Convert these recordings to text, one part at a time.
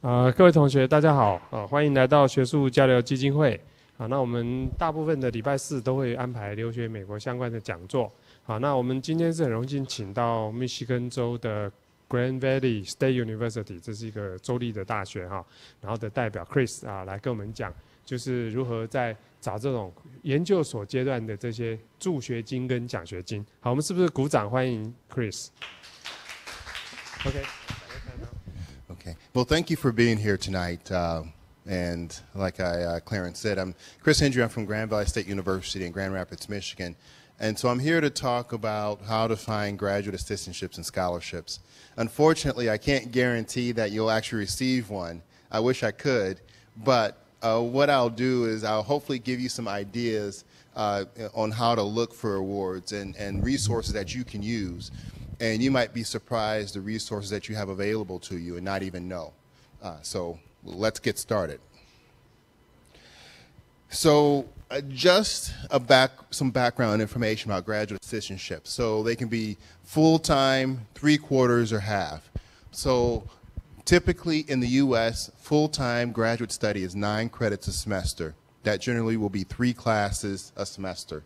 各位同学，大家好，欢迎来到学术交流基金会。那我们大部分的礼拜四都会安排留学美国相关的讲座。那我们今天是很荣幸请到密西根州的 Grand Valley State University， 这是一个州立的大学然后的代表 Chris 来跟我们讲，就是如何在找这种研究所阶段的这些助学金跟奖学金。好，我们是不是鼓掌欢迎 Chris？OK。Okay. Well, thank you for being here tonight. And like Clarence said, I'm Chris Handree. I'm from Grand Valley State University in Grand Rapids, Michigan. And so I'm here to talk about how to find graduate assistantships and scholarships. Unfortunately, I can't guarantee that you'll actually receive one. I wish I could. But what I'll do is I'll hopefully give you some ideas on how to look for awards and resources that you can use. And you might be surprised the resources that you have available to you and not even know. So let's get started. So just some background information about graduate assistantships. So they can be full-time, 3/4, or half. So typically in the U.S., full-time graduate study is 9 credits a semester. That generally will be 3 classes a semester.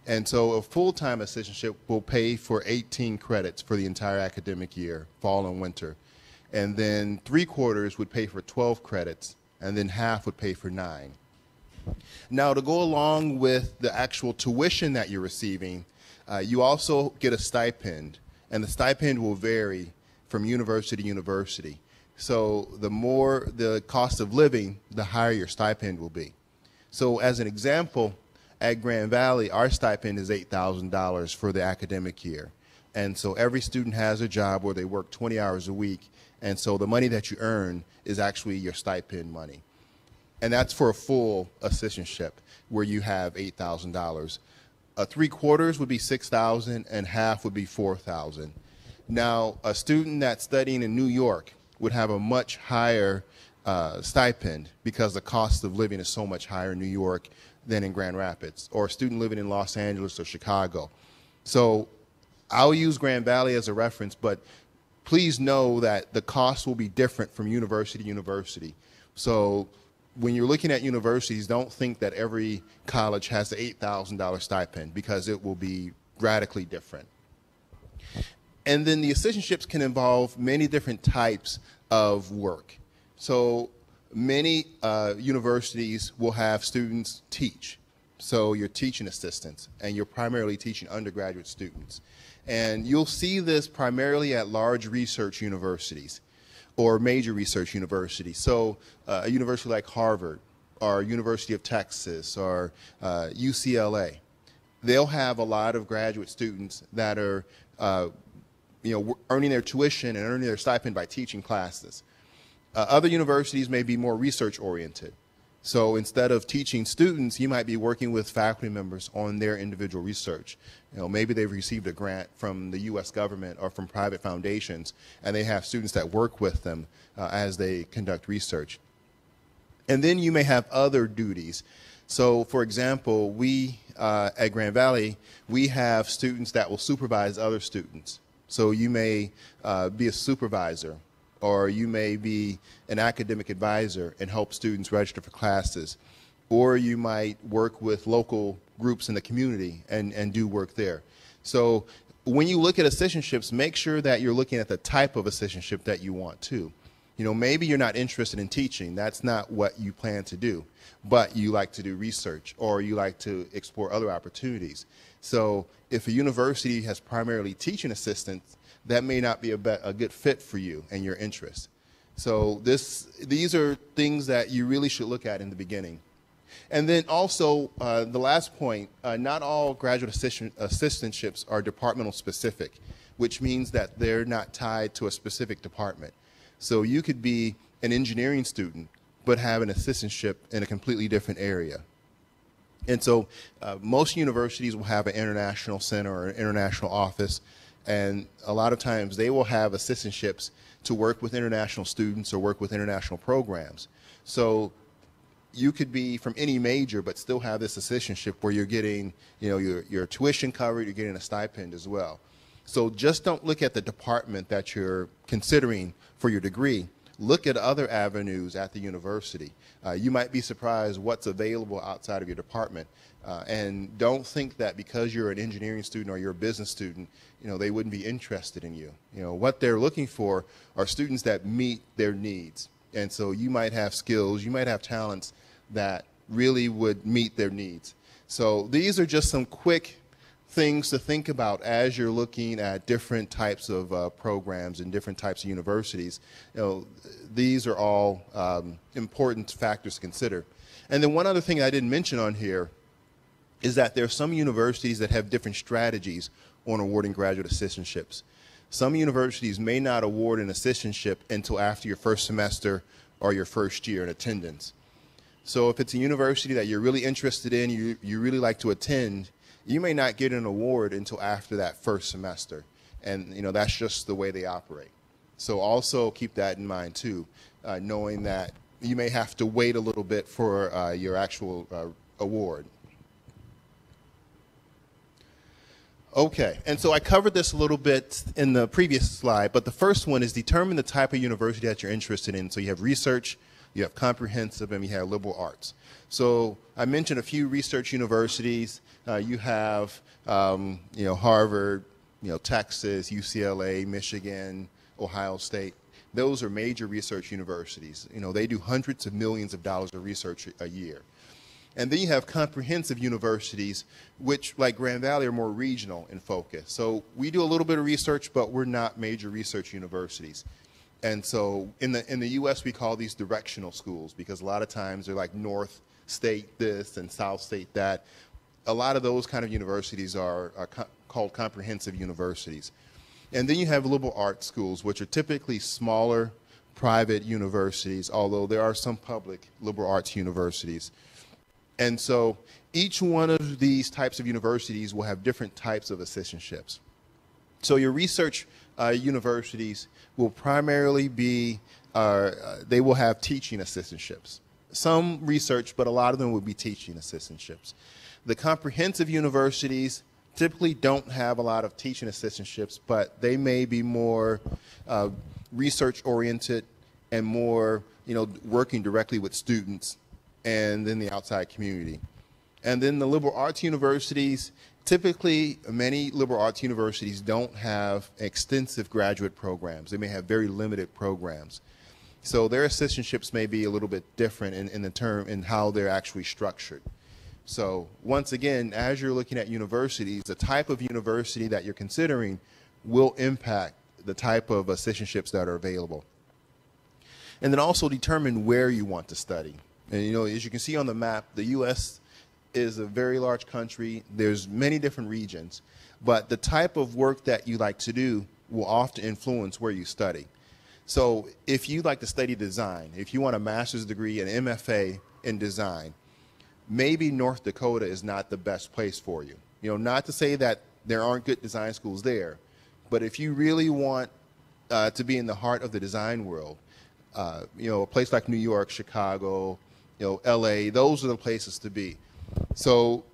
And so a full-time assistantship will pay for 18 credits for the entire academic year, fall and winter. And then 3/4 would pay for 12 credits, and then half would pay for 9. Now, to go along with the actual tuition that you're receiving, you also get a stipend, and the stipend will vary from university to university. So the more the cost of living, the higher your stipend will be. So as an example, at Grand Valley, our stipend is $8,000 for the academic year. And so every student has a job where they work 20 hours a week. And so the money that you earn is actually your stipend money. And that's for a full assistantship where you have $8,000. 3/4 would be $6,000 and half would be $4,000. Now, a student that's studying in New York would have a much higher stipend because the cost of living is so much higher in New York than in Grand Rapids, or a student living in Los Angeles or Chicago. So I'll use Grand Valley as a reference, but please know that the cost will be different from university to university. So when you're looking at universities, don't think that every college has the $8,000 stipend, because it will be radically different. And then the assistantships can involve many different types of work. So many universities will have students teach. So you're teaching assistants, and you're primarily teaching undergraduate students. And you'll see this primarily at large research universities or major research universities. So a university like Harvard or University of Texas or UCLA, they'll have a lot of graduate students that are earning their tuition and earning their stipend by teaching classes. Other universities may be more research-oriented. So instead of teaching students, you might be working with faculty members on their individual research. Maybe they've received a grant from the U.S. government or from private foundations, and they have students that work with them as they conduct research. And then you may have other duties. So, for example, we at Grand Valley, we have students that will supervise other students. So you may be a supervisor, or you may be an academic advisor and help students register for classes. Or you might work with local groups in the community and do work there. So when you look at assistantships, make sure that you're looking at the type of assistantship that you want to. Maybe you're not interested in teaching. That's not what you plan to do. But you like to do research, or you like to explore other opportunities. So if a university has primarily teaching assistants, that may not be a good fit for you and your interests. So these are things that you really should look at in the beginning. And then also, the last point, not all graduate assistantships are departmental specific, which means that they're not tied to a specific department. So you could be an engineering student, but have an assistantship in a completely different area. And so most universities will have an international center or an international office. And a lot of times they will have assistantships to work with international students or work with international programs. So you could be from any major but still have this assistantship where you're getting, your tuition covered, you're getting a stipend as well. So just don't look at the department that you're considering for your degree, look at other avenues at the university. You might be surprised what's available outside of your department. And don't think that because you're an engineering student or you're a business student, they wouldn't be interested in you. What they're looking for are students that meet their needs. And so you might have skills, you might have talents that really would meet their needs. So these are just some quick things to think about as you're looking at different types of programs and different types of universities. These are all important factors to consider. And then one other thing I didn't mention on here is that there are some universities that have different strategies on awarding graduate assistantships. Some universities may not award an assistantship until after your first semester or your first year in attendance. So if it's a university that you're really interested in, you really like to attend, you may not get an award until after that first semester. And that's just the way they operate. So also keep that in mind too, knowing that you may have to wait a little bit for your actual award. Okay, and so I covered this a little bit in the previous slide, but the first one is determine the type of university that you're interested in. So you have research, you have comprehensive, and you have liberal arts. So I mentioned a few research universities. You have, Harvard, Texas, UCLA, Michigan, Ohio State. Those are major research universities. They do hundreds of millions of dollars of research a year. And then you have comprehensive universities, which, like Grand Valley, are more regional in focus. So we do a little bit of research, but we're not major research universities. And so in the U.S., we call these directional schools because a lot of times they're like North State this and South State that. A lot of those kind of universities are called comprehensive universities. And then you have liberal arts schools, which are typically smaller private universities, although there are some public liberal arts universities. And so each one of these types of universities will have different types of assistantships. So your research universities will primarily be, they will have teaching assistantships. Some research, but a lot of them will be teaching assistantships. The comprehensive universities typically don't have a lot of teaching assistantships, but they may be more research-oriented and more, working directly with students and then the outside community. And then the liberal arts universities, typically many liberal arts universities don't have extensive graduate programs. They may have very limited programs. So their assistantships may be a little bit different in how they're actually structured. So once again, as you're looking at universities, the type of university that you're considering will impact the type of assistantships that are available. And then also determine where you want to study. And as you can see on the map, the U.S. is a very large country. There's many different regions, but the type of work that you like to do will often influence where you study. So if you like to study design, if you want a master's degree, an MFA in design, maybe North Dakota is not the best place for you. Not to say that there aren't good design schools there, but if you really want to be in the heart of the design world, a place like New York, Chicago, LA, those are the places to be. So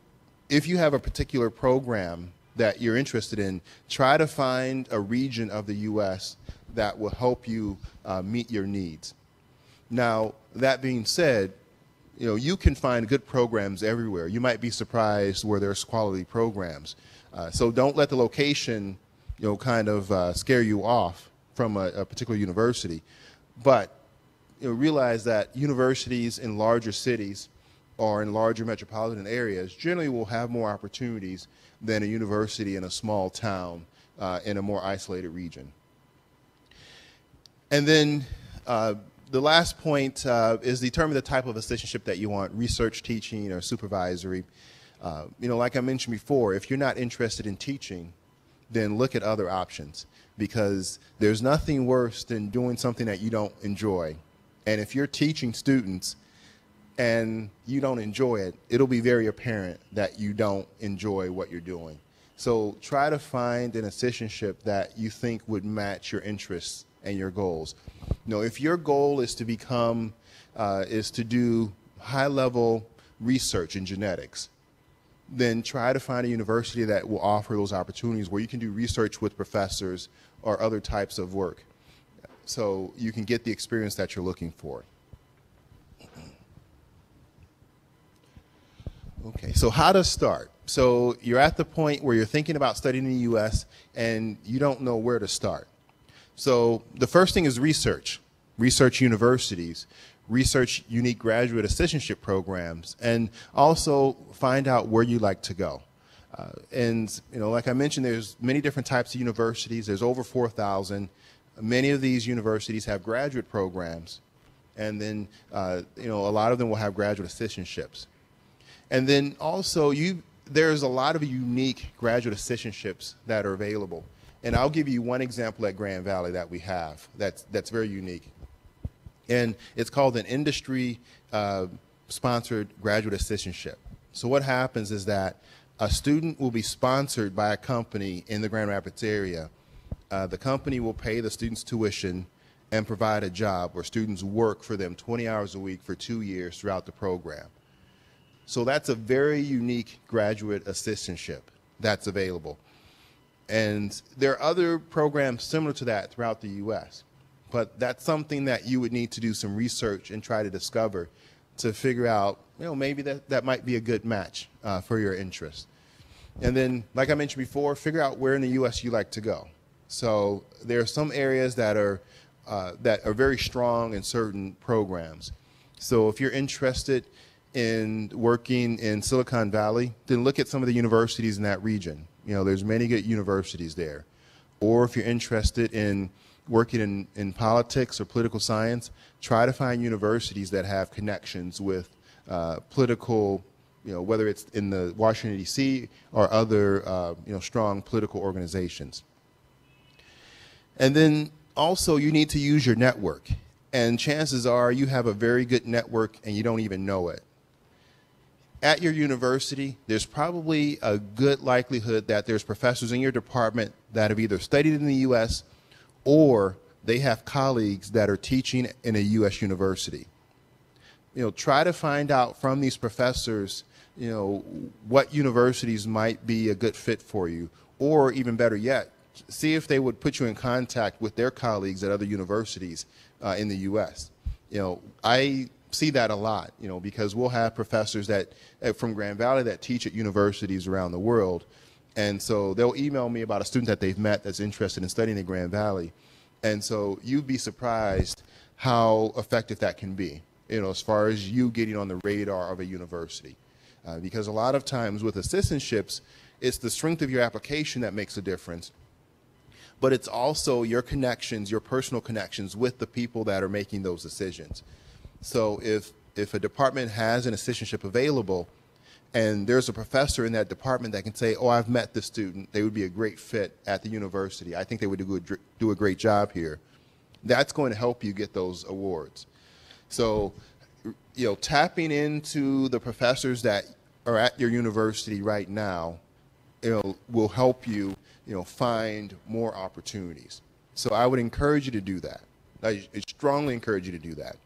if you have a particular program that you're interested in, try to find a region of the U.S. that will help you meet your needs. Now, that being said, you can find good programs everywhere. You might be surprised where there's quality programs. So don't let the location, kind of scare you off from a particular university. But realize that universities in larger cities or in larger metropolitan areas generally will have more opportunities than a university in a small town in a more isolated region. And then the last point is determine the type of assistantship that you want, research, teaching, or supervisory. Like I mentioned before, if you're not interested in teaching, then look at other options because there's nothing worse than doing something that you don't enjoy. And if you're teaching students and you don't enjoy it, it'll be very apparent that you don't enjoy what you're doing. So try to find an assistantship that you think would match your interests and your goals. If your goal is to become, is to do high-level research in genetics, then try to find a university that will offer those opportunities where you can do research with professors or other types of work. so you can get the experience that you're looking for. Okay, so how to start? So you're at the point where you're thinking about studying in the U.S. and you don't know where to start. So the first thing is research. Research universities, research unique graduate assistantship programs, and also find out where you like to go. And like I mentioned, there's many different types of universities. There's over 4,000. Many of these universities have graduate programs, and then a lot of them will have graduate assistantships. And then also there's a lot of unique graduate assistantships that are available. And I'll give you one example at Grand Valley that we have that's very unique. And it's called an industry sponsored graduate assistantship. So what happens is that a student will be sponsored by a company in the Grand Rapids area. The company will pay the student's tuition and provide a job where students work for them 20 hours a week for 2 years throughout the program. So that's a very unique graduate assistantship that's available. And there are other programs similar to that throughout the U.S., but that's something that you would need to do some research and try to discover to figure out, maybe that might be a good match for your interest. And then, like I mentioned before, figure out where in the U.S. you like to go. So there are some areas that are very strong in certain programs. So if you're interested in working in Silicon Valley, then look at some of the universities in that region. There's many good universities there. Or if you're interested in working in politics or political science, try to find universities that have connections with political, whether it's in the Washington, D.C. or other, strong political organizations. And then also you need to use your network. And chances are you have a very good network and you don't even know it. At your university, there's probably a good likelihood that there's professors in your department that have either studied in the U.S. or they have colleagues that are teaching in a U.S. university. Try to find out from these professors, what universities might be a good fit for you, or even better yet, see if they would put you in contact with their colleagues at other universities in the U.S. I see that a lot, because we'll have professors that from Grand Valley that teach at universities around the world. And so they'll email me about a student that they've met that's interested in studying at Grand Valley. And so you'd be surprised how effective that can be, as far as you getting on the radar of a university. Because a lot of times with assistantships, it's the strength of your application that makes a difference. But it's also your connections, your personal connections with the people that are making those decisions. So if a department has an assistantship available and there's a professor in that department that can say, oh, I've met this student, they would be a great fit at the university, I think they would do a great job here, that's going to help you get those awards. So, tapping into the professors that are at your university right now, will help you, find more opportunities. So I would encourage you to do that. I strongly encourage you to do that.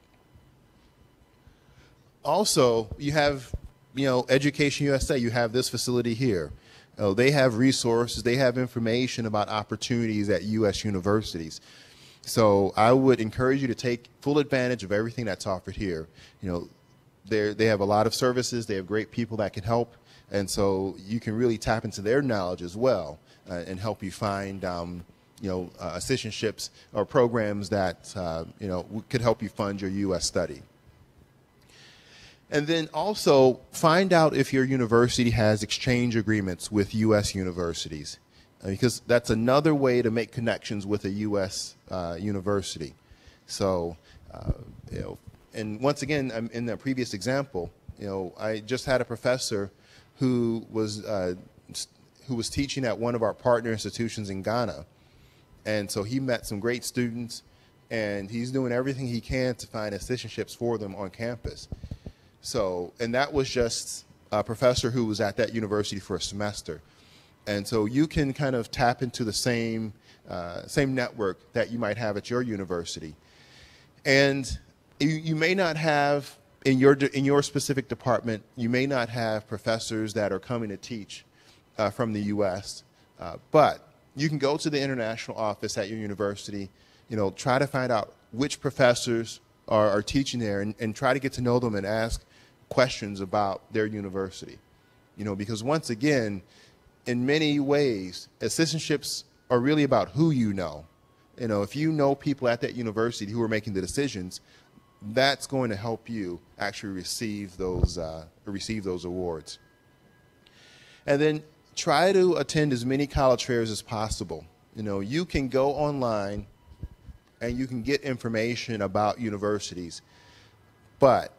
Also, you have, Education USA, you have this facility here. They have resources, they have information about opportunities at U.S. universities. So I would encourage you to take full advantage of everything that's offered here. They have a lot of services, they have great people that can help, and so you can really tap into their knowledge as well and help you find assistantships or programs that could help you fund your U.S. study. And then also find out if your university has exchange agreements with U.S. universities, because that's another way to make connections with a U.S. University. So, and once again, in the previous example, I just had a professor who was teaching at one of our partner institutions in Ghana, and so he met some great students, and he's doing everything he can to find assistantships for them on campus. So, and that was just a professor who was at that university for a semester. And so you can kind of tap into the same network that you might have at your university. And you may not have, in your specific department, you may not have professors that are coming to teach from the U.S., but you can go to the international office at your university try to find out which professors are teaching there and try to get to know them and ask questions about their university. Because once again, in many ways, assistantships are really about who you know. If you know people at that university who are making the decisions, that's going to help you actually receive those awards. And then try to attend as many college fairs as possible. You can go online and you can get information about universities, but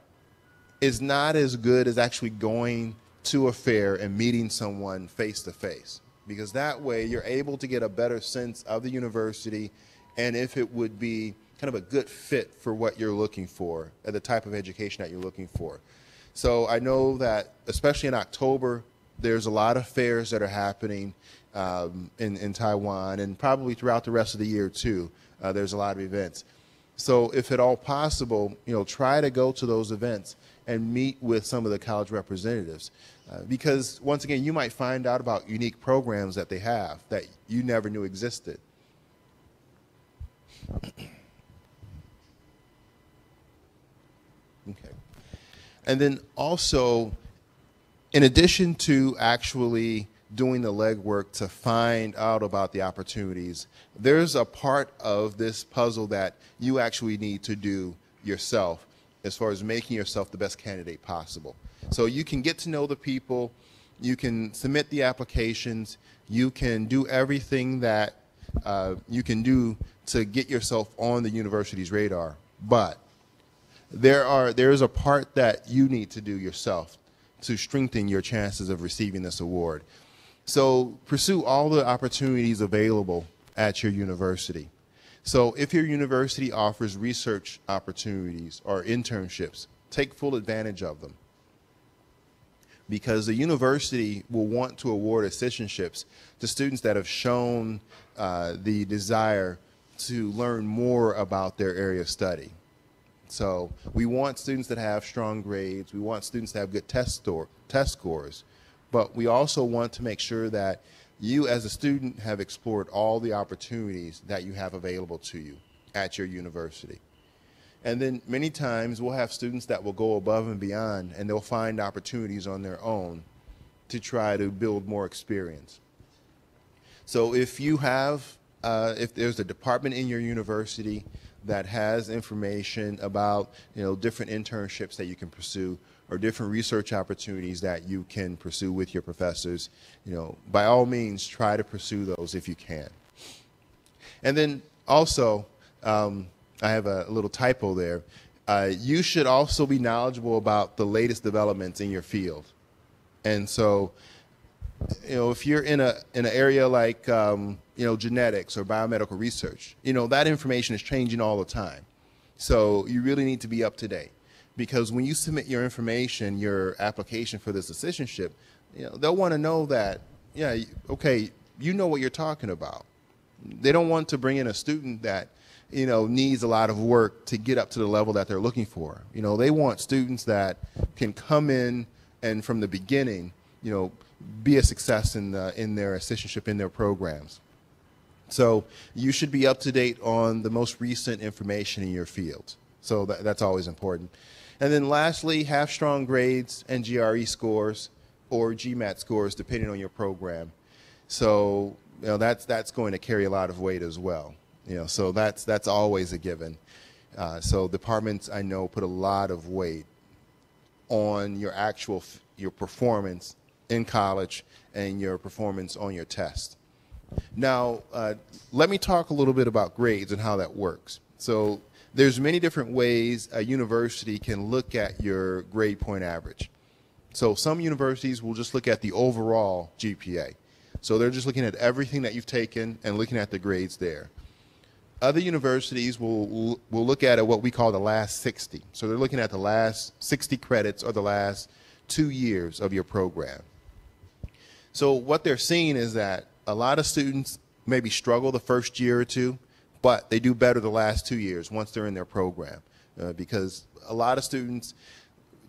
it's not as good as actually going to a fair and meeting someone face to face, because that way you're able to get a better sense of the university and if it would be kind of a good fit for what you're looking for, the type of education that you're looking for. So I know that especially in October, there's a lot of fairs that are happening in Taiwan, and probably throughout the rest of the year too. There's a lot of events. So if at all possible, try to go to those events and meet with some of the college representatives. Because once again, you might find out about unique programs that they have that you never knew existed. Okay. And then also, in addition to actually doing the legwork to find out about the opportunities, there's a part of this puzzle that you actually need to do yourself as far as making yourself the best candidate possible. So you can get to know the people, you can submit the applications, you can do everything that you can do to get yourself on the university's radar. But there's a part that you need to do yourself to strengthen your chances of receiving this award. So pursue all the opportunities available at your university. So if your university offers research opportunities or internships, take full advantage of them, because the university will want to award assistantships to students that have shown the desire to learn more about their area of study. So we want students that have strong grades, we want students to have good test scores, but we also want to make sure that you as a student have explored all the opportunities that you have available to you at your university. And then many times we'll have students that will go above and beyond, and they'll find opportunities on their own to try to build more experience. So if you have, if there's a department in your university that has information about, different internships that you can pursue or different research opportunities that you can pursue with your professors, by all means try to pursue those if you can. And then also, I have a little typo there. You should also be knowledgeable about the latest developments in your field. And so, if you're in an area like, genetics or biomedical research, that information is changing all the time. So you really need to be up to date, because when you submit your information, your application for this assistantship, they'll want to know that, yeah, okay, you know what you're talking about. They don't want to bring in a student that, needs a lot of work to get up to the level that they're looking for. They want students that can come in and from the beginning, be a success in their assistantship, in their programs. So you should be up to date on the most recent information in your field. So that's always important. And then lastly, have strong grades and GRE scores or GMAT scores depending on your program. So that's going to carry a lot of weight as well. So that's always a given. So departments, I know, put a lot of weight on your your performance in college and your performance on your test. Now, let me talk a little bit about grades and how that works. So there's many different ways a university can look at your grade point average. So some universities will just look at the overall GPA. So they're just looking at everything that you've taken and looking at the grades there. Other universities will look at what we call the last 60. So they're looking at the last 60 credits or the last 2 years of your program. So what they're seeing is that a lot of students maybe struggle the first year or two, but they do better the last 2 years once they're in their program, because a lot of students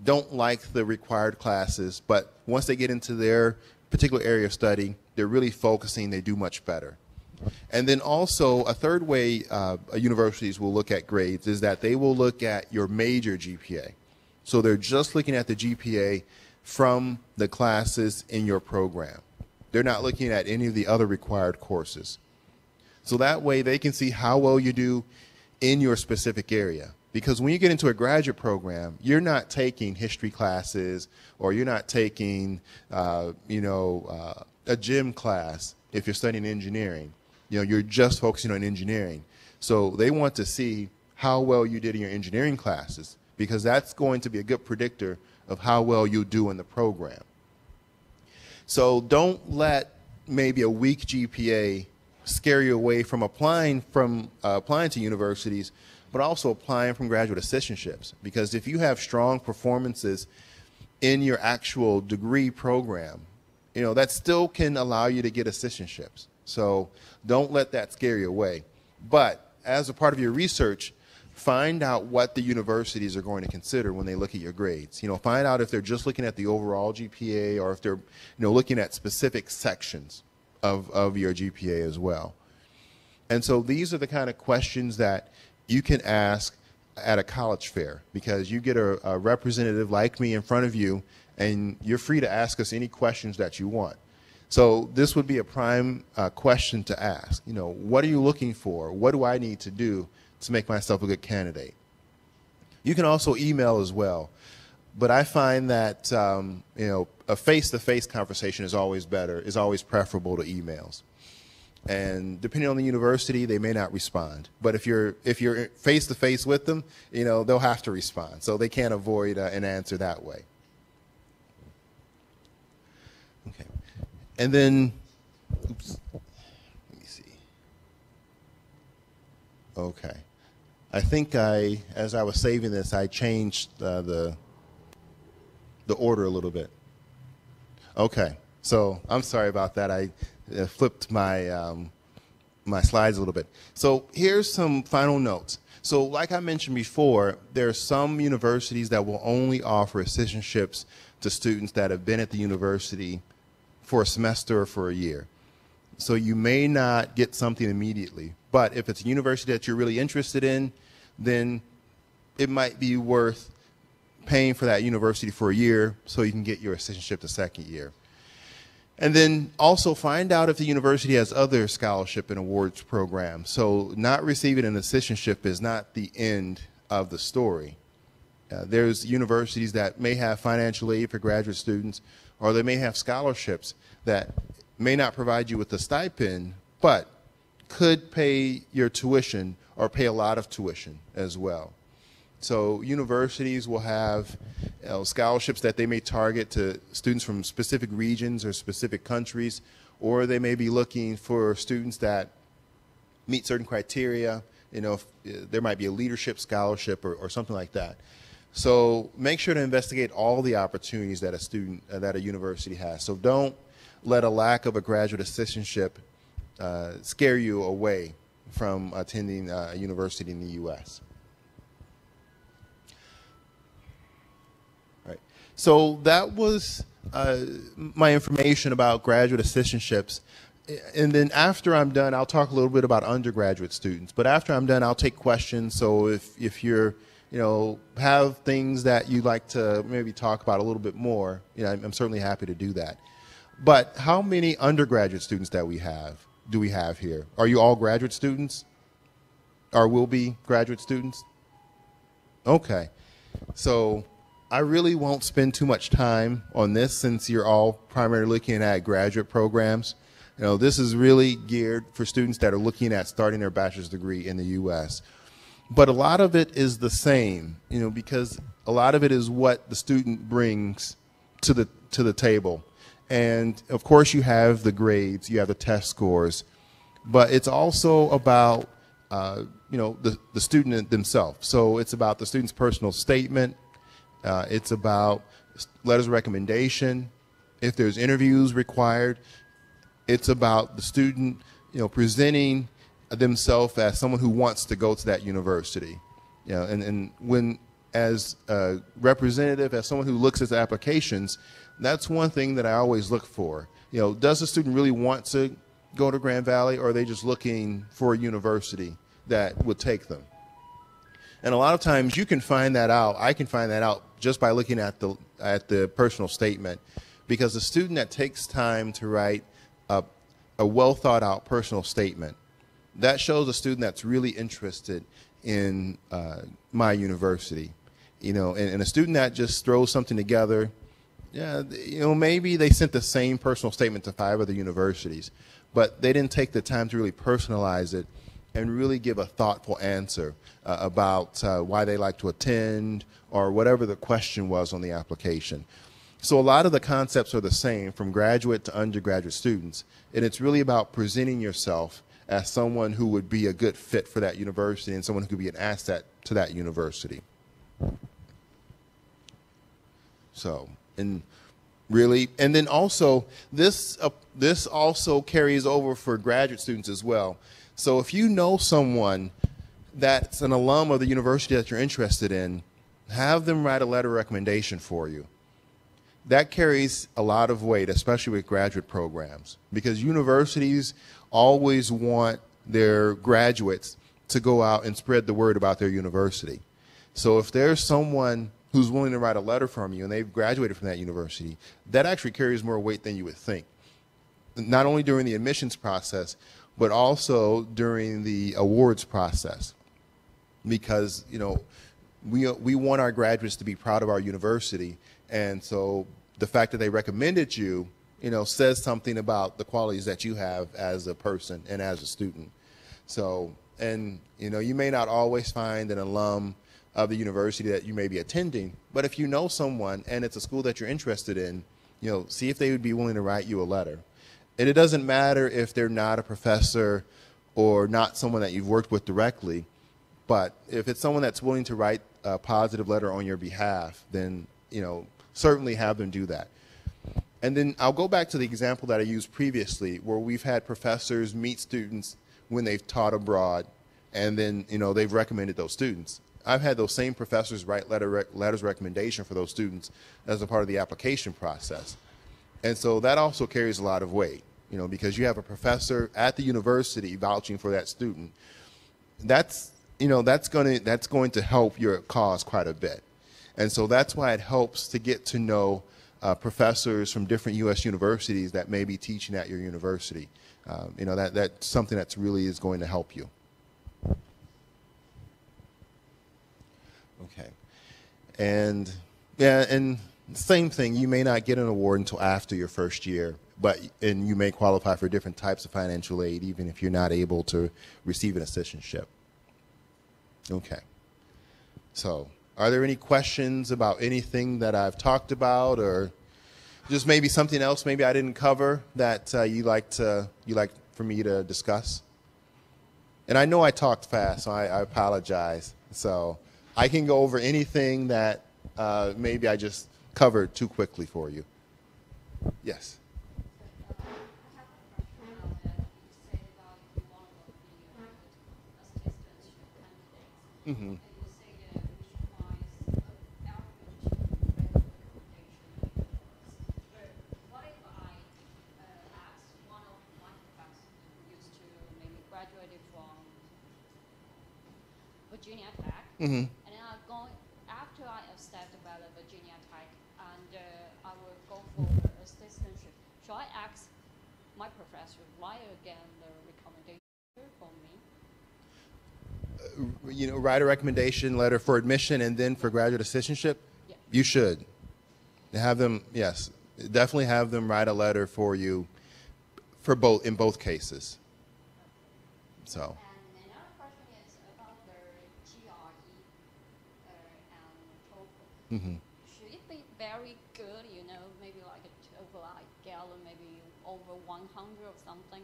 don't like the required classes, but once they get into their particular area of study, they're really focusing, they do much better. And then also a third way universities will look at grades is that they will look at your major GPA. So they're just looking at the GPA from the classes in your program. They're not looking at any of the other required courses. So that way they can see how well you do in your specific area. Because when you get into a graduate program, you're not taking history classes or you're not taking, a gym class if you're studying engineering. You're just focusing on engineering. So they want to see how well you did in your engineering classes because that's going to be a good predictor of how well you do in the program. So don't let maybe a weak GPA scare you away from applying to universities, but also applying from graduate assistantships. Because if you have strong performances in your actual degree program, that still can allow you to get assistantships. So don't let that scare you away. But as a part of your research, find out what the universities are going to consider when they look at your grades. Find out if they're just looking at the overall GPA or if they're looking at specific sections of your GPA as well. And so these are the kind of questions that you can ask at a college fair because you get a representative like me in front of you and you're free to ask us any questions that you want. So this would be a prime question to ask. What are you looking for? What do I need to do to make myself a good candidate? You can also email as well. But I find that a face-to-face conversation is always better, is always preferable to emails. And depending on the university, they may not respond. But if you're face-to-face with them, they'll have to respond. So they can't avoid an answer that way. Okay. And then, oops, let me see. Okay. I think as I was saving this, I changed the order a little bit. Okay. So I'm sorry about that. I flipped my my slides a little bit. So here's some final notes. So like I mentioned before, there are some universities that will only offer assistantships to students that have been at the university for a semester or for a year. So you may not get something immediately, but if it's a university that you're really interested in, then it might be worth paying for that university for a year so you can get your assistantship the second year. And then also find out if the university has other scholarship and awards programs. So not receiving an assistantship is not the end of the story. There's universities that may have financial aid for graduate students, or they may have scholarships that may not provide you with a stipend, but could pay your tuition or pay a lot of tuition as well. So universities will have scholarships that they may target to students from specific regions or specific countries, or they may be looking for students that meet certain criteria. There might be a leadership scholarship or something like that. So make sure to investigate all the opportunities that a university has. So don't let a lack of a graduate assistantship scare you away from attending a university in the U.S. Right. So that was my information about graduate assistantships. And then after I'm done, I'll talk a little bit about undergraduate students. But after I'm done, I'll take questions. So if you're have things that you'd like to maybe talk about a little bit more, I'm certainly happy to do that. But how many undergraduate students do we have here? Are you all graduate students? Or will be graduate students? Okay. So I really won't spend too much time on this since you're all primarily looking at graduate programs. This is really geared for students that are looking at starting their bachelor's degree in the U.S. But a lot of it is the same, because a lot of it is what the student brings to the table. And of course you have the grades, you have the test scores, but it's also about the student themselves. So it's about the student's personal statement. It's about letters of recommendation. If there's interviews required, it's about the student, presenting themselves as someone who wants to go to that university. And when as a representative, as someone who looks at the applications, that's one thing that I always look for. Does the student really want to go to Grand Valley, or are they just looking for a university that would take them? And a lot of times you can find that out. I can find that out just by looking at the personal statement, because a student that takes time to write a well thought out personal statement, that shows a student that's really interested in my university. You know, and a student that just throws something together, yeah, you know, maybe they sent the same personal statement to 5 other universities, but they didn't take the time to really personalize it and really give a thoughtful answer about why they like to attend or whatever the question was on the application. So a lot of the concepts are the same from graduate to undergraduate students, and it's really about presenting yourself as someone who would be a good fit for that university and someone who could be an asset to that university. So, and really, and then also this also carries over for graduate students as well. So if you know someone that's an alum of the university that you're interested in, have them write a letter of recommendation for you. That carries a lot of weight, especially with graduate programs, because universities always want their graduates to go out and spread the word about their university. So if there's someone who's willing to write a letter from you and they've graduated from that university, that actually carries more weight than you would think. Not only during the admissions process, but also during the awards process. Because, you know, we want our graduates to be proud of our university, and so the fact that they recommended you, you know, says something about the qualities that you have as a person and as a student. So, and, you know, you may not always find an alum of the university that you may be attending, but if you know someone and it's a school that you're interested in, you know, see if they would be willing to write you a letter. And it doesn't matter if they're not a professor or not someone that you've worked with directly, but if it's someone that's willing to write a positive letter on your behalf, then, you know, certainly have them do that. And then I'll go back to the example that I used previously, where we've had professors meet students when they've taught abroad, and then, you know, they've recommended those students. I've had those same professors write letters of recommendation for those students as a part of the application process. And so that also carries a lot of weight, you know, because you have a professor at the university vouching for that student. That's, you know, that's going to help your cause quite a bit. And so that's why it helps to get to know professors from different U.S. universities that may be teaching at your university. You know, that's something that's really is going to help you. Okay. And, yeah, and same thing, you may not get an award until after your first year, and you may qualify for different types of financial aid even if you're not able to receive an assistantship. Okay. So, are there any questions about anything that I've talked about, or just maybe something else maybe I didn't cover that you'd like for me to discuss? And I know I talked fast, so I apologize. So I can go over anything that maybe I just covered too quickly for you. Yes. Mm-hmm. Virginia Tech, Mm-hmm. and then after I accept about Virginia Tech, and I will go for the assistantship. Shall I ask my professor write again the recommendation for me? You know, write a recommendation letter for admission and then for graduate assistantship? Yeah. You should. Have them, yes, definitely have them write a letter for you for both, in both cases. So. And another question is about the GRE and TOEFL. Mm-hmm. Should it be very good, you know, maybe like a TOEFL, I get maybe over 100 or something?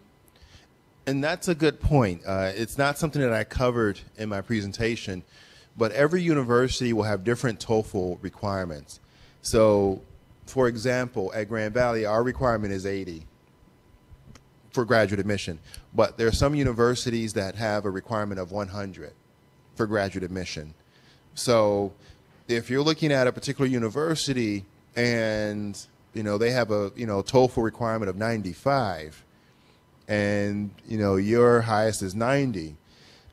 And that's a good point. It's not something that I covered in my presentation, but every university will have different TOEFL requirements. So, for example, at Grand Valley, our requirement is 80 for graduate admission, but there are some universities that have a requirement of 100 for graduate admission. So, if you're looking at a particular university and, you know, they have a, you know, TOEFL requirement of 95, and your highest is 90,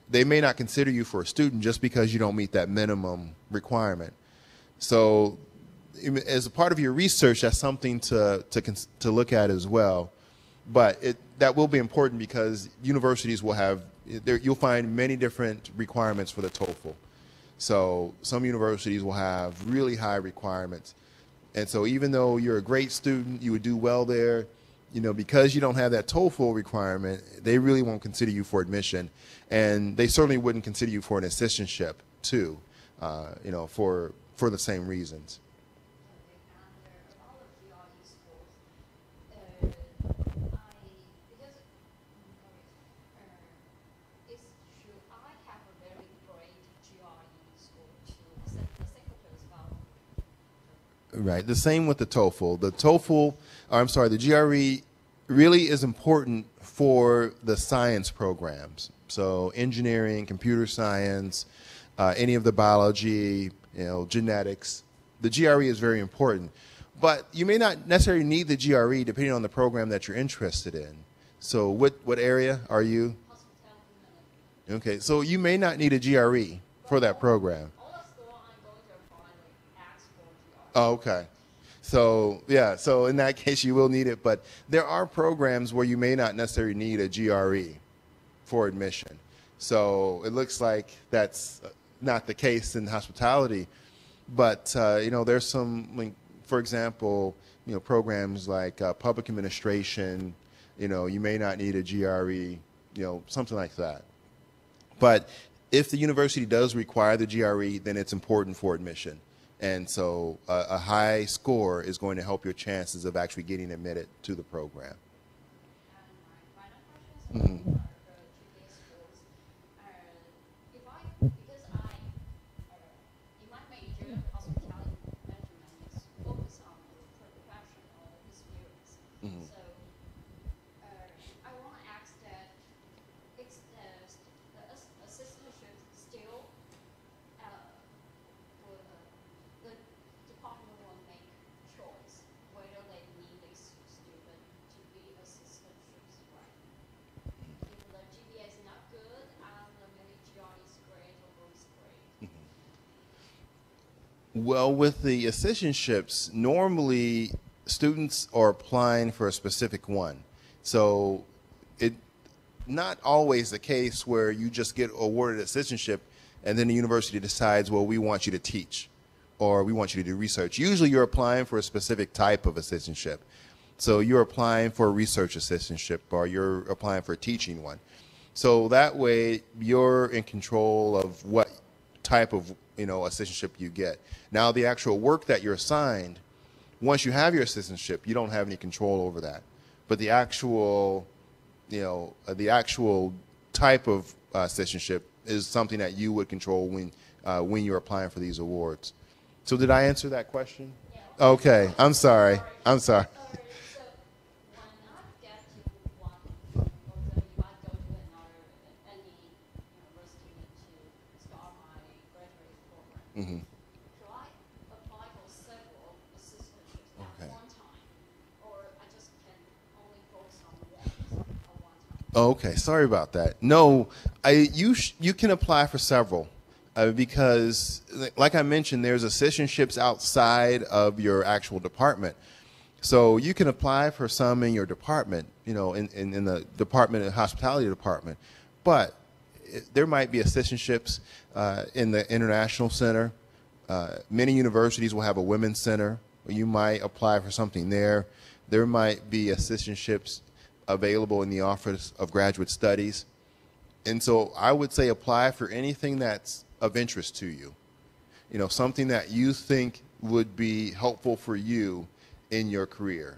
they may not consider you for a student just because you don't meet that minimum requirement. So as a part of your research, that's something to look at as well. But that will be important because universities will have, you'll find many different requirements for the TOEFL. So some universities will have really high requirements. And so even though you're a great student, you would do well there, because you don't have that TOEFL requirement, they really won't consider you for admission. And they certainly wouldn't consider you for an assistantship too, for the same reasons. Right. The same with the TOEFL. The GRE really is important for the science programs. So engineering, computer science, any of the biology, genetics. The GRE is very important. But you may not necessarily need the GRE depending on the program that you're interested in. So what area are you? Okay. So you may not need a GRE for that program. Oh, okay. So, yeah, so in that case, you will need it. But there are programs where you may not necessarily need a GRE for admission. So it looks like that's not the case in hospitality. But, there's some, for example, programs like public administration, you may not need a GRE, something like that. But if the university does require the GRE, then it's important for admission. And so a high score is going to help your chances of actually getting admitted to the program. Mm-hmm. Well, with the assistantships, normally students are applying for a specific one. So it's not always the case where you just get awarded assistantship and then the university decides, well, we want you to teach or we want you to do research. Usually you're applying for a specific type of assistantship. So you're applying for a research assistantship or you're applying for a teaching one. So that way you're in control of what type of assistantship you get. Now the actual work that you're assigned, once you have your assistantship, you don't have any control over that. But the actual, type of assistantship is something that you would control when you're applying for these awards. So did I answer that question? Yeah. Okay, I'm sorry. I'm sorry. Mm-hmm. Should I apply for several assistantships at one time, or I just can only focus on one at one time? Okay, sorry about that. No, you can apply for several because, like I mentioned, there's assistantships outside of your actual department. So you can apply for some in your department, in the department, the hospitality department, but there might be assistantships in the International Center. Many universities will have a women's center. You might apply for something there. There might be assistantships available in the Office of Graduate Studies. And so I would say apply for anything that's of interest to you. Something that you think would be helpful for you in your career.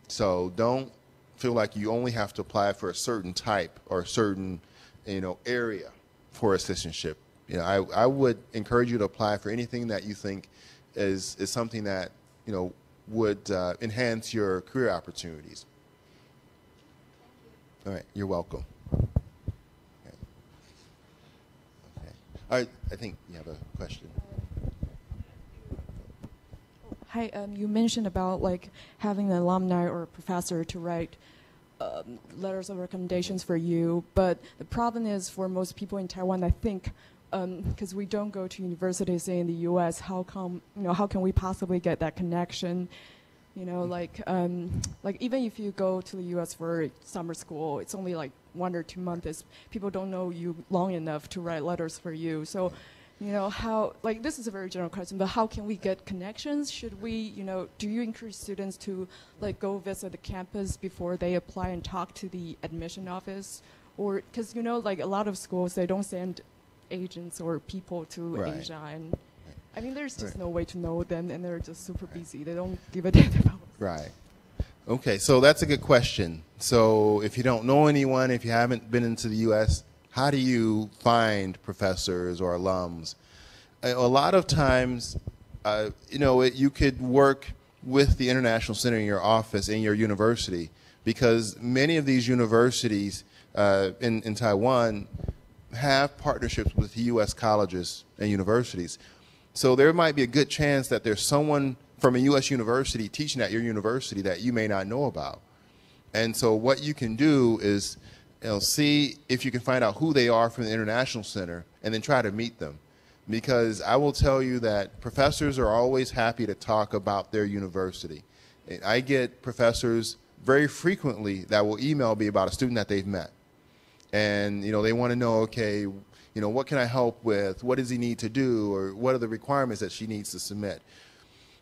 So don't feel like you only have to apply for a certain type or a certain area for assistantship. I would encourage you to apply for anything that you think is something that would enhance your career opportunities. All right, you're welcome. Okay. All right, I think you have a question. Hi, you mentioned about having an alumni or a professor to write letters of recommendations for you. But the problem is for most people in Taiwan, I think, because we don't go to universities in the U.S., how can we possibly get that connection? Like even if you go to the U.S. for summer school, it's only like 1 or 2 months. People don't know you long enough to write letters for you. So, how, like, this is a very general question, but how can we get connections? Should we, do you encourage students to, like, go visit the campus before they apply and talk to the admission office? Or, because, like, a lot of schools, they don't send agents or people to Right. Asia. And, I mean, there's just Right. no way to know them, and they're just super busy. They don't give a damn about us. Right. Okay, so that's a good question. So if you don't know anyone, if you haven't been into the U.S., how do you find professors or alums? A lot of times, you could work with the International Center in your office, in your university, because many of these universities in Taiwan have partnerships with U.S. colleges and universities. So there might be a good chance that there's someone from a U.S. university teaching at your university that you may not know about. And so what you can do is see if you can find out who they are from the International Center and then try to meet them. Because I will tell you that professors are always happy to talk about their university. I get professors very frequently that will email me about a student that they've met. And, they want to know, okay, what can I help with? What does he need to do? Or what are the requirements that she needs to submit?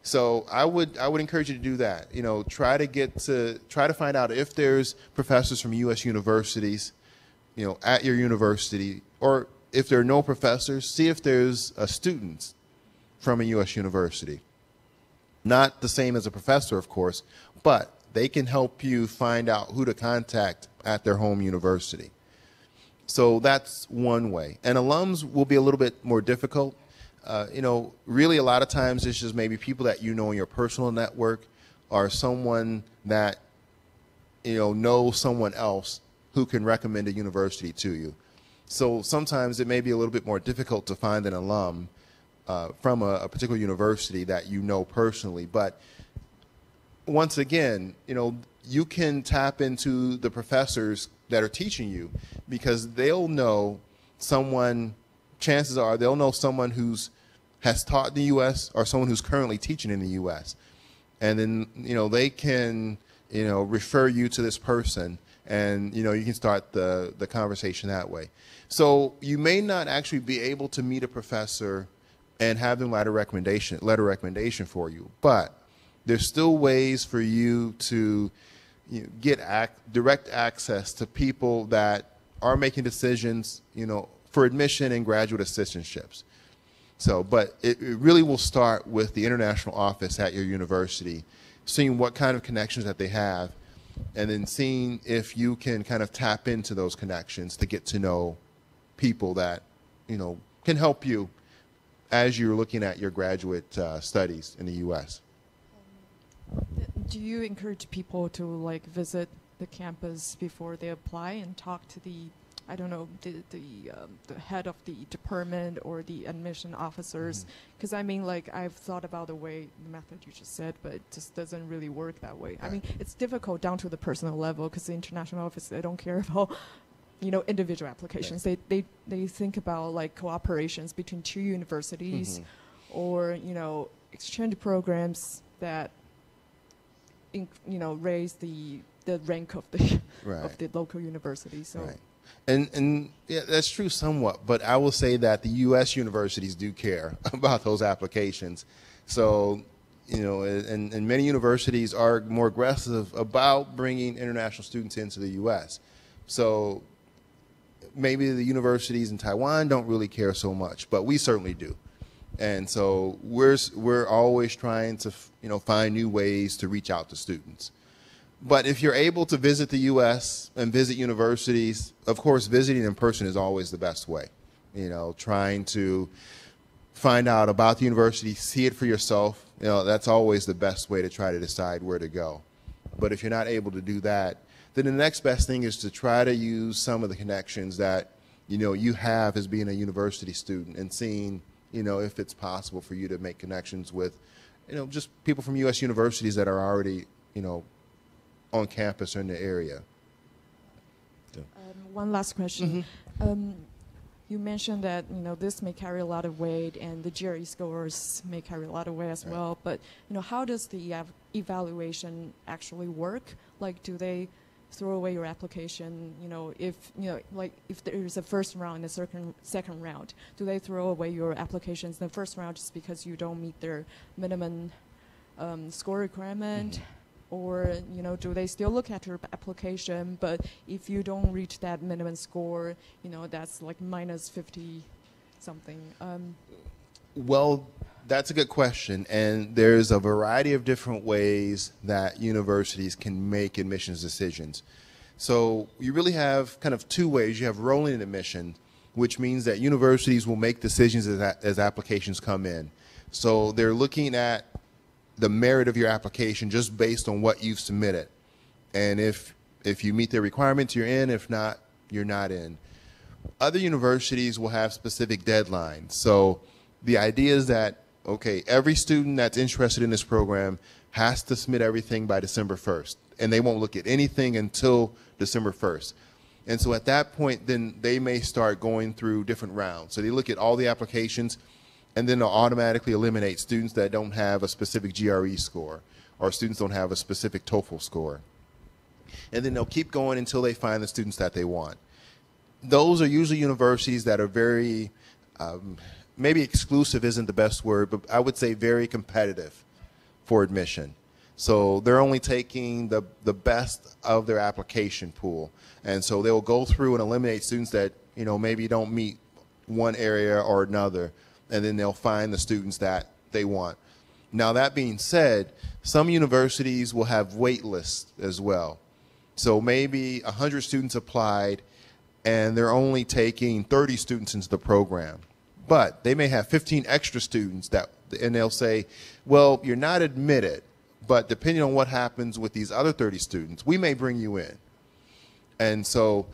So I would encourage you to do that. Try to find out if there's professors from U.S. universities, at your university, or if there are no professors, see if there's students from a U.S. university. Not the same as a professor, of course, but they can help you find out who to contact at their home university. So that's one way. And alums will be a little bit more difficult. Really a lot of times it's just maybe people that in your personal network, or someone that, knows someone else who can recommend a university to you. So sometimes it may be a little bit more difficult to find an alum from a particular university that you know personally. But once again, you can tap into the professors that are teaching you, because they'll know someone, chances are they'll know someone has taught in the U.S. or someone who's currently teaching in the U.S. And then, they can, refer you to this person, and, you can start the conversation that way. So you may not actually be able to meet a professor and have them write a letter recommendation for you, but there's still ways for you to get direct access to people that are making decisions, for admission and graduate assistantships. So, but it really will start with the international office at your university, seeing what kind of connections that they have, and then seeing if you can kind of tap into those connections to get to know people that, can help you as you're looking at your graduate studies in the U.S. Do you encourage people to, like, visit the campus before they apply and talk to the, I don't know, the head of the department or the admission officers? Because I mean, like, I've thought about the method you just said, but it just doesn't really work that way. I mean, it's difficult down to the personal level, because the international office, they don't care about, individual applications. They think about, like, cooperations between two universities, or, exchange programs that, raise the rank of the of the local university. So. Right. And yeah, that's true somewhat, but I will say that the U.S. universities do care about those applications. So, and many universities are more aggressive about bringing international students into the U.S. So maybe the universities in Taiwan don't really care so much, but we certainly do. And so we're always trying to, find new ways to reach out to students. But if you're able to visit the U.S. and visit universities, of course, visiting in person is always the best way. Trying to find out about the university, see it for yourself, that's always the best way to try to decide where to go. But if you're not able to do that, then the next best thing is to try to use some of the connections that, you have as being a university student, and seeing, if it's possible for you to make connections with, just people from U.S. universities that are already, on campus or in the area. to. One last question. You mentioned that this may carry a lot of weight, and the GRE scores may carry a lot of weight as well. But how does the evaluation actually work? Like, do they throw away your application? Like if there is a first round and a second round, do they throw away your applications in the first round just because you don't meet their minimum score requirement? Or, do they still look at your application, but if you don't reach that minimum score, that's like minus 50 something? Well, that's a good question, and there's a variety of different ways that universities can make admissions decisions. So you really have kind of two ways. You have rolling admission, which means that universities will make decisions as applications come in. So they're looking at the merit of your application just based on what you've submitted. And if you meet their requirements, you're in. If not, you're not in. Other universities will have specific deadlines. So the idea is that, okay, every student that's interested in this program has to submit everything by December 1st. And they won't look at anything until December 1st. And so at that point, then they may start going through different rounds. So they look at all the applications, and then they'll automatically eliminate students that don't have a specific GRE score, or students don't have a specific TOEFL score. And then they'll keep going until they find the students that they want. Those are usually universities that are very, maybe exclusive isn't the best word, but I would say very competitive for admission. So they're only taking the best of their application pool. And so they'll go through and eliminate students that, maybe don't meet one area or another, and then they'll find the students that they want. Now, that being said, some universities will have wait lists as well. So maybe 100 students applied, and they're only taking 30 students into the program. But they may have 15 extra students, and they'll say, well, you're not admitted, but depending on what happens with these other 30 students, we may bring you in. And so,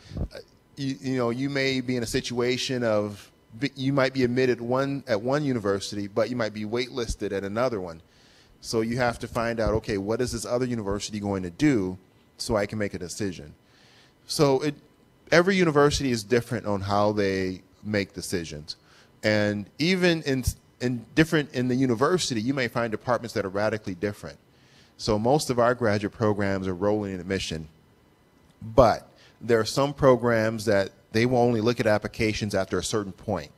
you may be in a situation of, you might be admitted at one university, but you might be waitlisted at another one. So you have to find out, okay, what is this other university going to do so I can make a decision? So every university is different on how they make decisions. And even in the university, you may find departments that are radically different. So most of our graduate programs are rolling in admission, but there are some programs that they will only look at applications after a certain point.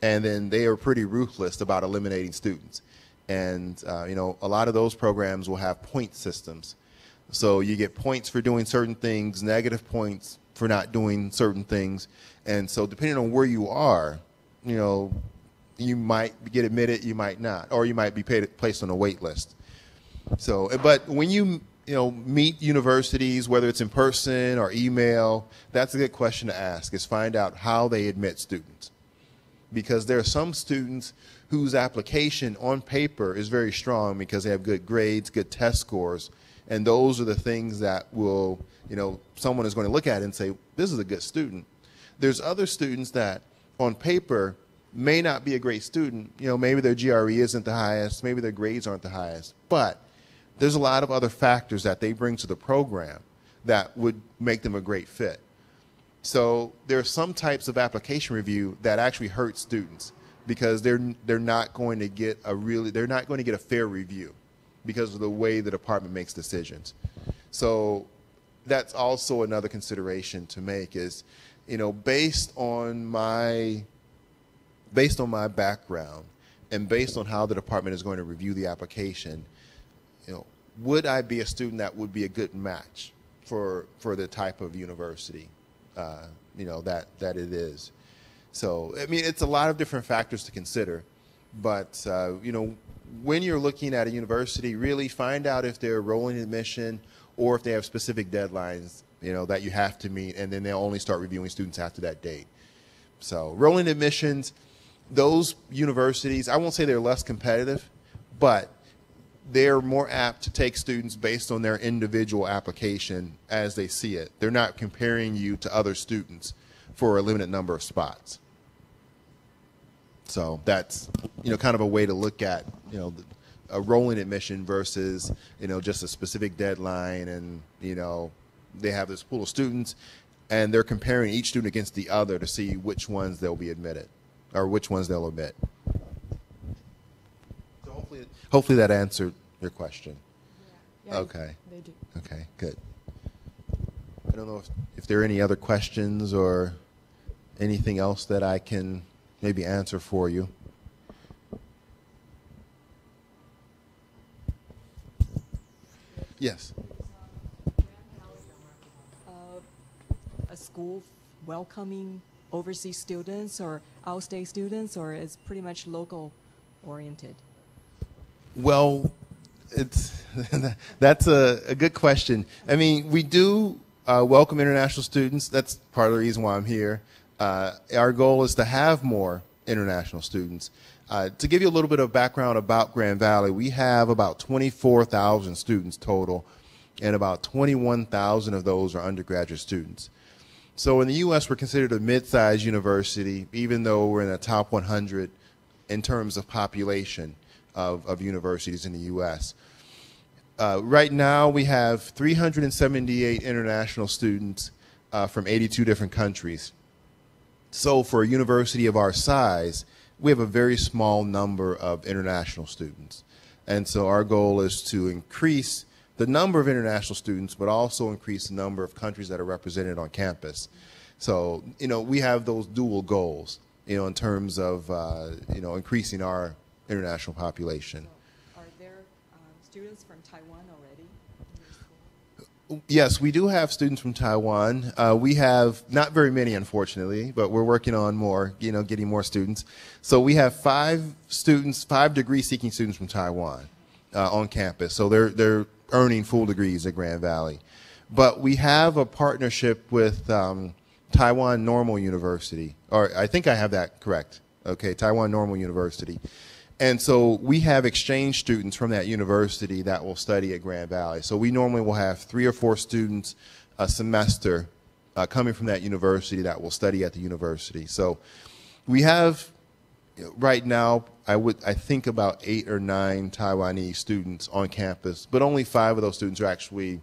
And then they are pretty ruthless about eliminating students. And, a lot of those programs will have point systems. So you get points for doing certain things, negative points for not doing certain things. And so depending on where you are, you might get admitted, you might not, or you might be placed on a wait list. So, but when you meet universities, whether it's in person or email, that's a good question to ask, is find out how they admit students. Because there are some students whose application on paper is very strong because they have good grades, good test scores, and those are the things that will, someone is going to look at and say, this is a good student. There's other students that on paper may not be a great student. Maybe their GRE isn't the highest, maybe their grades aren't the highest, but there's a lot of other factors that they bring to the program that would make them a great fit. So there are some types of application review that actually hurt students because they're not going to get a fair review because of the way the department makes decisions. So that's also another consideration to make is, based on my background and based on how the department is going to review the application, would I be a student that would be a good match for the type of university, that it is? So, it's a lot of different factors to consider, but, when you're looking at a university, really find out if they're rolling admission or if they have specific deadlines, that you have to meet, and then they'll only start reviewing students after that date. So, rolling admissions, those universities, I won't say they're less competitive, but they're more apt to take students based on their individual application as they see it. They're not comparing you to other students for a limited number of spots. So that's, kind of a way to look at, a rolling admission versus, just a specific deadline and, they have this pool of students. and they're comparing each student against the other to see which ones they'll be admitted, or which ones they'll omit. So hopefully that answered your question. Yeah, Okay. they do. Okay, good. I don't know if there are any other questions or anything else that I can maybe answer for you. Yes. A school welcoming overseas students or out-state students, or is pretty much local oriented? Well, that's a good question. I mean, we do welcome international students. That's part of the reason why I'm here. Our goal is to have more international students. To give you a little bit of background about Grand Valley, we have about 24,000 students total, and about 21,000 of those are undergraduate students. So in the U.S., we're considered a mid-sized university, even though we're in the top 100 in terms of population of universities in the U.S. Right now, we have 378 international students from 82 different countries. So for a university of our size, we have a very small number of international students. And so our goal is to increase the number of international students, but also increase the number of countries that are represented on campus. So, we have those dual goals, in terms of, increasing our international population. Are there students from Taiwan already in your school? Yes, we do have students from Taiwan. We have not very many, unfortunately, but we're working on more, getting more students. So we have 5 degree-seeking students from Taiwan on campus. So they're earning full degrees at Grand Valley. But we have a partnership with Taiwan Normal University, or I think I have that correct. Okay, Taiwan Normal University. And so we have exchange students from that university that will study at Grand Valley. So we normally will have 3 or 4 students a semester coming from that university that will study at the university. So we have, right now, I think about 8 or 9 Taiwanese students on campus, but only 5 of those students are actually,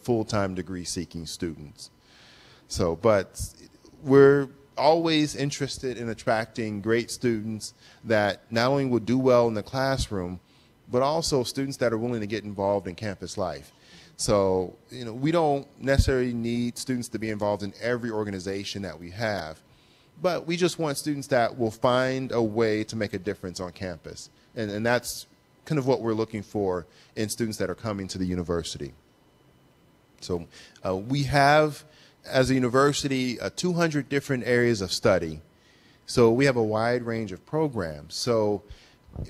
full-time degree-seeking students. So, but we're always interested in attracting great students that not only will do well in the classroom, but also students that are willing to get involved in campus life. So, we don't necessarily need students to be involved in every organization that we have, but we just want students that will find a way to make a difference on campus. And that's kind of what we're looking for in students that are coming to the university. So we have, as a university, 200 different areas of study. So we have a wide range of programs. So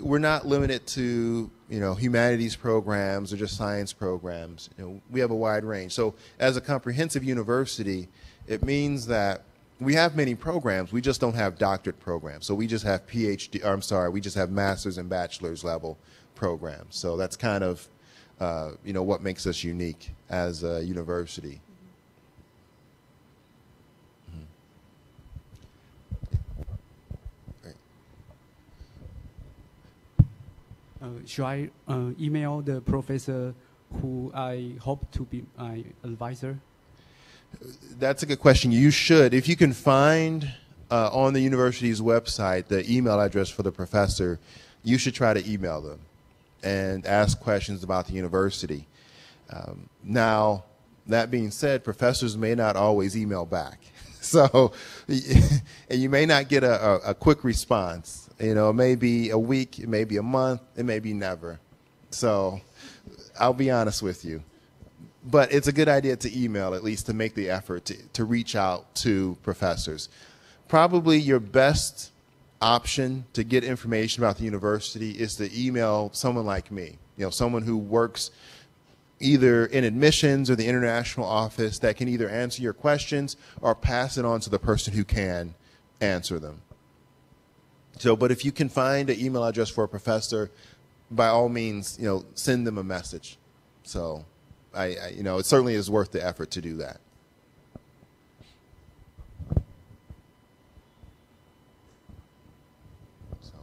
we're not limited to, humanities programs or just science programs. We have a wide range. So as a comprehensive university, it means that we have many programs. We just don't have doctorate programs. So we just have we just have master's and bachelor's level programs. So that's kind of, what makes us unique as a university. Should I email the professor who I hope to be my advisor? That's a good question. You should. If you can find on the university's website the email address for the professor, you should try to email them and ask questions about the university. Now, that being said, professors may not always email back. So, and you may not get a quick response. It may be a week, it may be a month, it may be never. So, I'll be honest with you. But it's a good idea to email, at least to make the effort to reach out to professors. Probably your best option to get information about the university is to email someone like me, someone who works either in admissions or the international office that can either answer your questions or pass it on to the person who can answer them. So, but if you can find an email address for a professor, by all means, send them a message. So, it certainly is worth the effort to do that. So,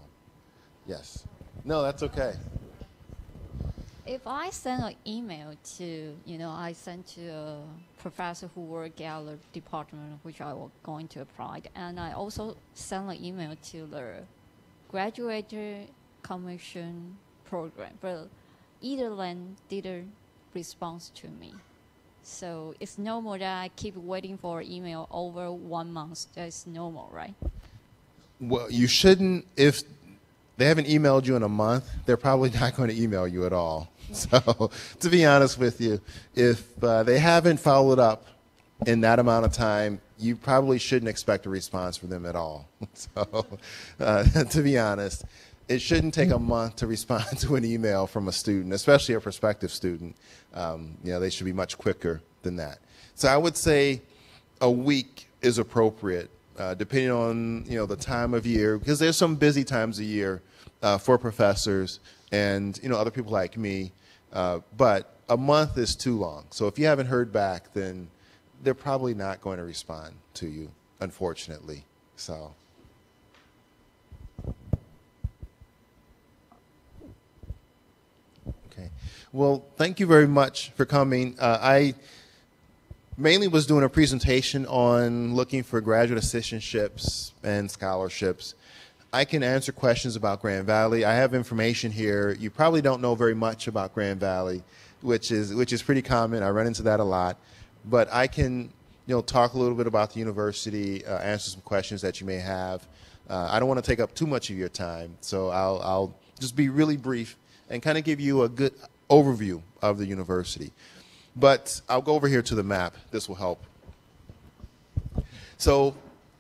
yes. No, that's okay. if I send an email to, I send to a professor who work at the department which I was going to apply, and I also send an email to the graduate commission program, but either one didn't respond to me. So it's normal that I keep waiting for an email over 1 month. That's normal, right? Well, you shouldn't. If they haven't emailed you in a month, they're probably not going to email you at all. So, to be honest with you, if they haven't followed up in that amount of time, you probably shouldn't expect a response from them at all. So, to be honest, it shouldn't take a month to respond to an email from a student, especially a prospective student. They should be much quicker than that. So I would say a week is appropriate, depending on the time of year, because there's some busy times of year for professors and other people like me. But a month is too long. So if you haven't heard back, then they're probably not going to respond to you, unfortunately. So. Okay. Well, thank you very much for coming. I mainly was doing a presentation on looking for graduate assistantships and scholarships. I can answer questions about Grand Valley. I have information here. You probably don't know very much about Grand Valley, which is pretty common. I run into that a lot. But I can talk a little bit about the university, answer some questions that you may have. I don't want to take up too much of your time, so I'll just be really brief and kind of give you a good overview of the university. But I'll go over here to the map. This will help. So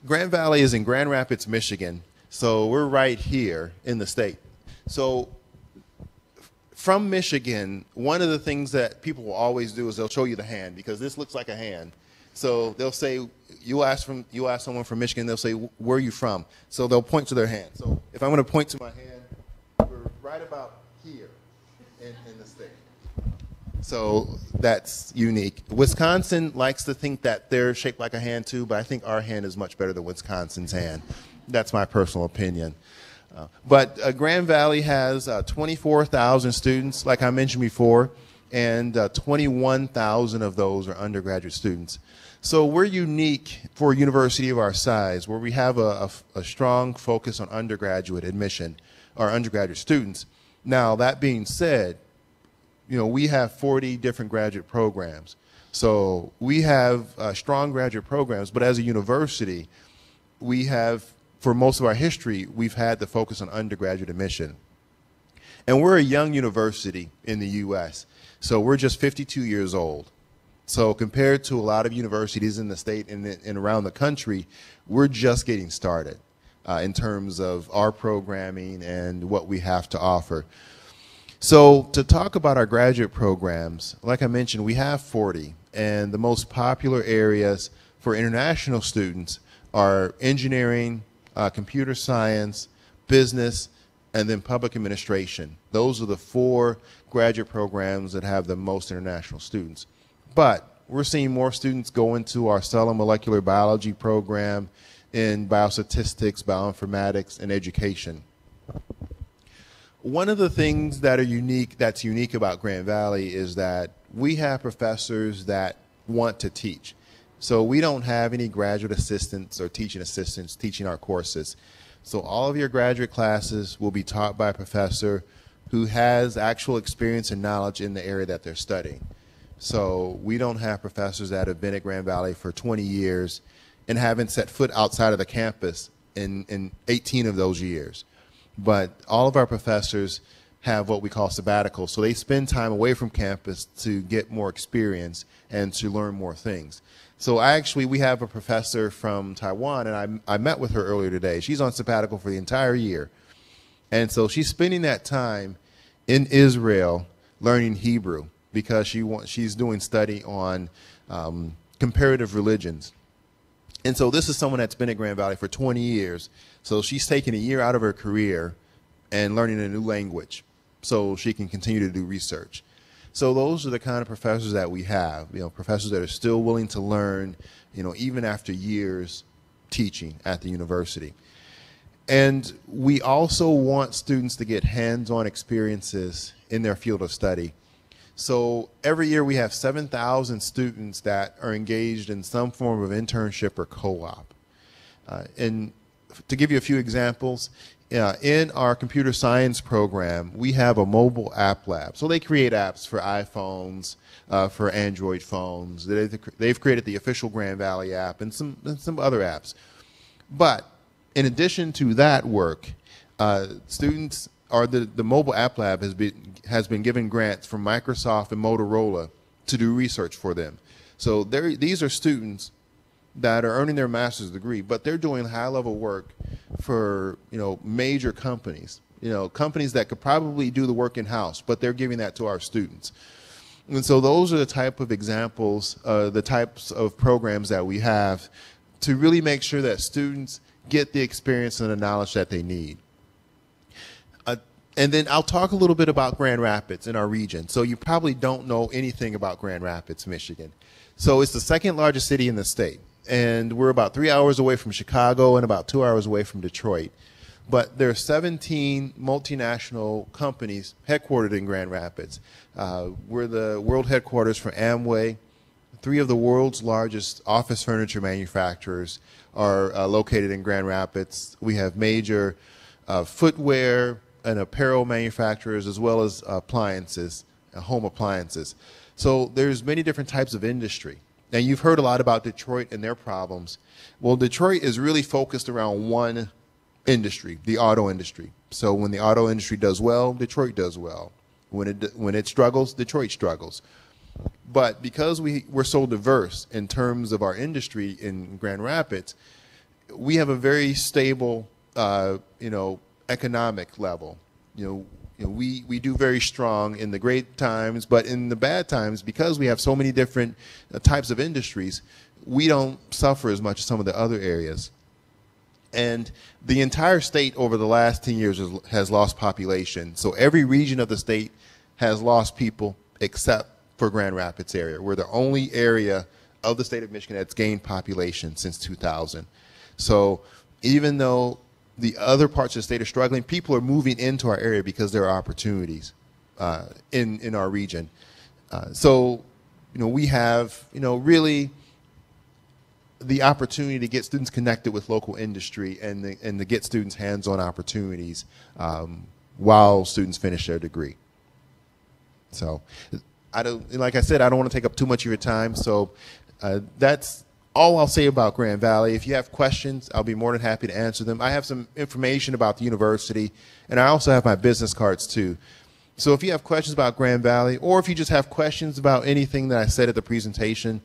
Grand Valley is in Grand Rapids, Michigan. So we're right here in the state. So from Michigan, one of the things that people will always do is they'll show you the hand, because this looks like a hand. So they'll say, you ask someone from Michigan, they'll say, where are you from? So they'll point to their hand. So if I'm going to point to my hand, we're right about here in the state. So that's unique. Wisconsin likes to think that they're shaped like a hand too, but I think our hand is much better than Wisconsin's hand. That's my personal opinion. But Grand Valley has 24,000 students, like I mentioned before, and 21,000 of those are undergraduate students. So we're unique for a university of our size, where we have a strong focus on undergraduate admission, or undergraduate students. Now, that being said, we have 40 different graduate programs. So we have strong graduate programs, but as a university, we have, for most of our history, we've had the focus on undergraduate admission. And we're a young university in the U.S., so we're just 52 years old. So compared to a lot of universities in the state and around the country, we're just getting started in terms of our programming and what we have to offer. So to talk about our graduate programs, like I mentioned, we have 40, and the most popular areas for international students are engineering, computer science, business, and then public administration. Those are the 4 graduate programs that have the most international students. But we're seeing more students go into our cell and molecular biology program, in biostatistics, bioinformatics, and education. One of the things that's unique about Grand Valley is that we have professors that want to teach. So we don't have any graduate assistants or teaching assistants teaching our courses. So all of your graduate classes will be taught by a professor who has actual experience and knowledge in the area that they're studying. So we don't have professors that have been at Grand Valley for 20 years and haven't set foot outside of the campus in 18 of those years. But all of our professors have what we call sabbaticals. So they spend time away from campus to get more experience and to learn more things. So we have a professor from Taiwan, and I met with her earlier today. She's on sabbatical for the entire year. And so she's spending that time in Israel learning Hebrew, because she's doing study on comparative religions. And so this is someone that's been at Grand Valley for 20 years. So she's taking a year out of her career and learning a new language so she can continue to do research. So those are the kind of professors that we have, professors that are still willing to learn, even after years teaching at the university. And we also want students to get hands-on experiences in their field of study. So every year we have 7,000 students that are engaged in some form of internship or co-op. And to give you a few examples, in our computer science program, we have a mobile app lab. So they create apps for iPhones, for Android phones. They've created the official Grand Valley app and some other apps. But in addition to that work, students or the mobile app lab has been given grants from Microsoft and Motorola to do research for them. So these are students that are earning their master's degree, but they're doing high-level work for major companies, companies that could probably do the work in-house, but they're giving that to our students. And so those are the type of examples, the types of programs that we have to really make sure that students get the experience and the knowledge that they need. And then I'll talk a little bit about Grand Rapids in our region. So you probably don't know anything about Grand Rapids, Michigan. So it's the second largest city in the state. And we're about 3 hours away from Chicago and about 2 hours away from Detroit. But there are 17 multinational companies headquartered in Grand Rapids. We're the world headquarters for Amway. 3 of the world's largest office furniture manufacturers are located in Grand Rapids. We have major footwear and apparel manufacturers, as well as appliances, home appliances. So there's many different types of industry. Now, you've heard a lot about Detroit and their problems. Well, Detroit is really focused around one industry, the auto industry. So when the auto industry does well, Detroit does well. When it struggles, Detroit struggles. But because we're so diverse in terms of our industry in Grand Rapids, we have a very stable, economic level. We do very strong in the great times, but in the bad times, because we have so many different types of industries, we don't suffer as much as some of the other areas. And the entire state over the last 10 years has lost population. So every region of the state has lost people except for Grand Rapids area. We're the only area of the state of Michigan that's gained population since 2000. So even though the other parts of the state are struggling, people are moving into our area because there are opportunities in our region. So we have really the opportunity to get students connected with local industry and to get students hands-on opportunities while students finish their degree. So like I said, I don't want to take up too much of your time. So that's all I'll say about Grand Valley. If you have questions, I'll be more than happy to answer them. I have some information about the university, and I also have my business cards too. So if you have questions about Grand Valley, or if you just have questions about anything that I said at the presentation,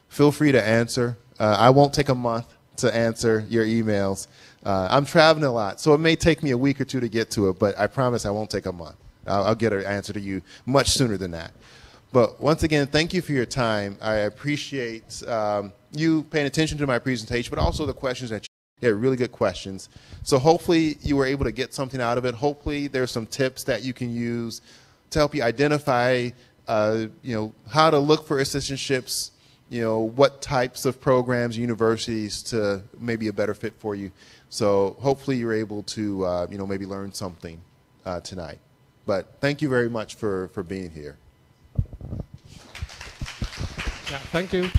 feel free to answer. I won't take a month to answer your emails. I'm traveling a lot, so it may take me a week or two to get to it, but I promise I won't take a month. I'll get an answer to you much sooner than that. But once again, thank you for your time. I appreciate you paying attention to my presentation, but also the questions that you had, really good questions. So hopefully you were able to get something out of it. Hopefully there's some tips that you can use to help you identify, how to look for assistantships, what types of programs, universities to maybe a better fit for you. So hopefully you're able to, maybe learn something tonight. But thank you very much for being here. Yeah, thank you.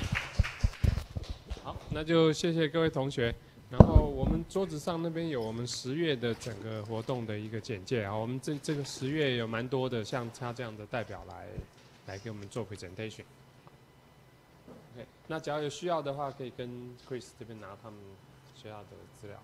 好，那就谢谢各位同学。然后我们桌子上那边有我们10月的整个活动的一个简介啊。我们这个10月有蛮多的像他这样的代表来给我们做 presentation。OK， 那只要有需要的话，可以跟 Chris 这边拿他们学校的资料。